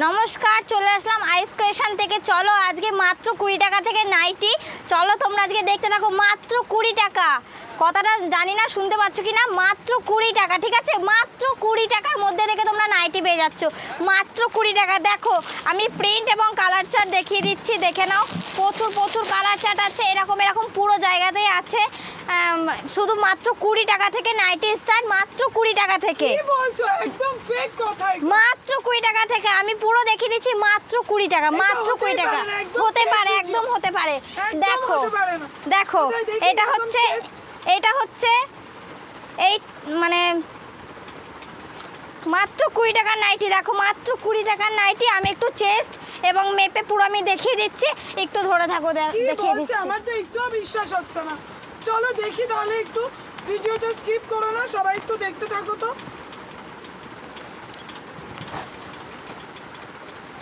নমস্কার, চলে আসলাম আইস ক্রিয়েশন থেকে। চলো আজকে মাত্র 20 টাকা থেকে নাইটি। চলো তোমরা আজকে দেখতে থাকো। মাত্র 20 টাকা, কথাটা জানি না শুনতে পাচ্ছ কি না। মাত্র 20 টাকা, ঠিক আছে? মাত্র 20 টাকার মধ্যে থেকে তোমরা নাইটি পেয়ে যাচ্ছ। মাত্র 20 টাকা। দেখো আমি প্রিন্ট এবং কালার চার্ট দেখিয়ে দিচ্ছি, দেখে নাও। প্রচুর কালার চার্ট আছে, এরকম পুরো জায়গাতেই আছে। শুধু মাত্র 20 টাকা থেকে নাইটি স্টার্ট। মাত্র 20 টাকা থেকে। কি বলছো? একদম ফেক কথা। মাত্র 20 টাকা থেকে আমি পুরো দেখিয়ে দিচ্ছি। মাত্র 20 টাকা, মাত্র 20 টাকা। হতে পারে, একদম হতে পারে। দেখো দেখো, এটা হচ্ছে এই মানে মাত্র 20 টাকার নাইটি। দেখো মাত্র 20 টাকার নাইটি। আমি একটু চেস্ট এবং মেপে পুরো আমি দেখিয়ে দিচ্ছি। একটু ধরে থাকো, দেখিয়ে দিচ্ছি। আমার তো একটু বিশ্বাস হচ্ছে না। চলো দেখি তাহলে, একটু ভিডিওটা স্কিপ করো না, সবাই একটু দেখতে থাকো। তো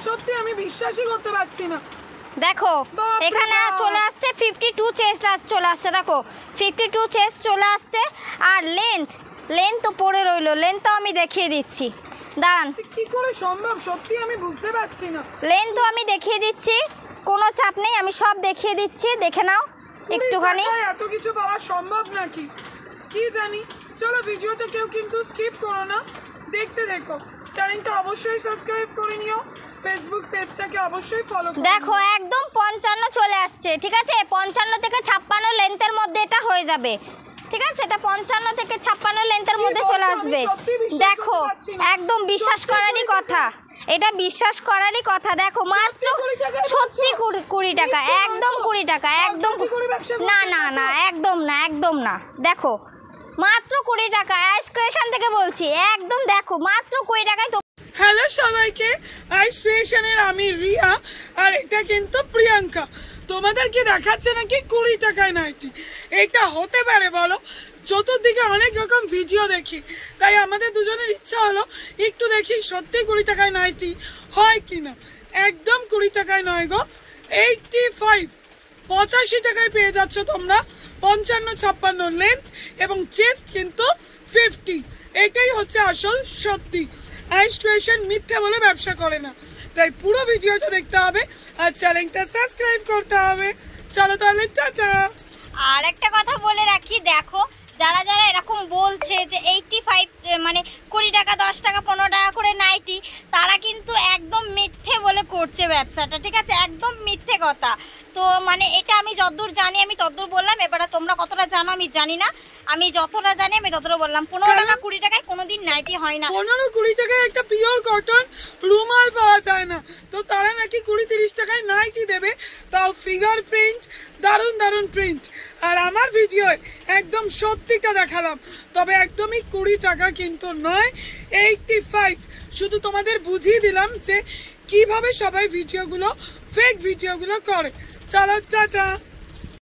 সত্যি আমি বিশ্বাসই করতে পারছি না। দেখো এখানে চলে আসছে 52 চেস্ট চলে আসছে। দেখো 52 চেস্ট চলে আসছে। আর লেন্থ তো পড়ে রইলো, লেন্থও আমি দেখিয়ে দিচ্ছি। দাঁড়ান, কি করে সম্ভব? সত্যি আমি বুঝতে পারছি না। লেন্থও আমি দেখিয়ে দিচ্ছি, কোনো চাপ নেই, আমি সব দেখিয়ে দিচ্ছি, দেখে নাও একটুখানি। এত কিছু পাওয়া সম্ভব নাকি কি জানি। চলো ভিডিওটা কেউ কিন্তু স্কিপ করো না, দেখতে দেখো। চ্যানেলটা অবশ্যই সাবস্ক্রাইব করে নিও, ফেসবুক পেজটাকে অবশ্যই ফলো করো। দেখো একদম 55 চলে আসছে, ঠিক আছে? 55 থেকে 56 লেন্থের মধ্যে এটা হয়ে যাবে, ঠিক আছে? এটা 55 থেকে 56 লেন্থের মধ্যে চলে আসবে। দেখো একদম বিশ্বাস করারই কথা, এটা বিশ্বাস করারই কথা। দেখো মাত্র সত্যি 20 টাকা, একদম 20 টাকা, একদম না, একদম না। দেখো মাত্র 20 টাকা, আইস ক্রিয়েশন থেকে বলছি, একদম। দেখো মাত্র 20 টাকায়। হ্যালো সবাইকে, আইস ক্রিয়েশনের আমি রিয়া, আর এটা কিন্তু প্রিয়াঙ্কা। তোমাদেরকে দেখাচ্ছে নাকি 20 টাকায় নাইটি। এটা হতে পারে বলো? চতুর্দিকে অনেক রকম ভিডিও দেখি, তাই আমাদের দুজনের ইচ্ছা হলো একটু দেখি সত্যি 20 টাকায় নাইটি হয় কিনা। একদম 20 টাকায় নয় গো, 85 টাকায় পেয়ে যাচ্ছ তোমরা। 55-56 লেন্থ এবং চেস্ট কিন্তু 50। এটাই হচ্ছে আসল সত্যি। আইস ক্রিয়েশন মিথ্যে বলে ব্যবসা করে না, তাই পুরো ভিডিওটা দেখতে হবে আর চ্যানেলটা সাবস্ক্রাইব করতে হবে। চলো তাহলে টাটা। আর একটা কথা বলে রাখি, দেখো যারা এরকম বলছে যে 85 মানে 20 টাকা, 10 টাকা, 15 টাকা করে নাইটি, তারা কিন্তু একদম মিথ্যে বলে করছে ব্যবসাটা, ঠিক আছে? একদম মিথ্যে কথা। তো মানে এটা আমি যতদূর জানি আমি ততদূর বললাম। এবারে তোমরা কতটা জানো আমি জানি না, আমি যতটা জানি আমি ততটা বললাম। 15 টাকা 20 টাকায় কোনোদিন নাইটি হয় না। 15-20 টাকায় একটা পিওর কটন রুমাল পাওয়া যায় না, তো তারা নাকি 20-30 টাকায় নাইটি দেবে, তাও ফিগার প্রিন্ট, দারুণ প্রিন্ট। আর আমার ভিডিওয় একদম সত্যিটা দেখালাম, তবে একদমই 20 টাকা কিন্তু নয়, 85। শুধু তোমাদের বুঝিয়ে দিলাম যে কিভাবে সবাই ভিডিওগুলো, ফেক ভিডিওগুলো করে। চলো টাটা।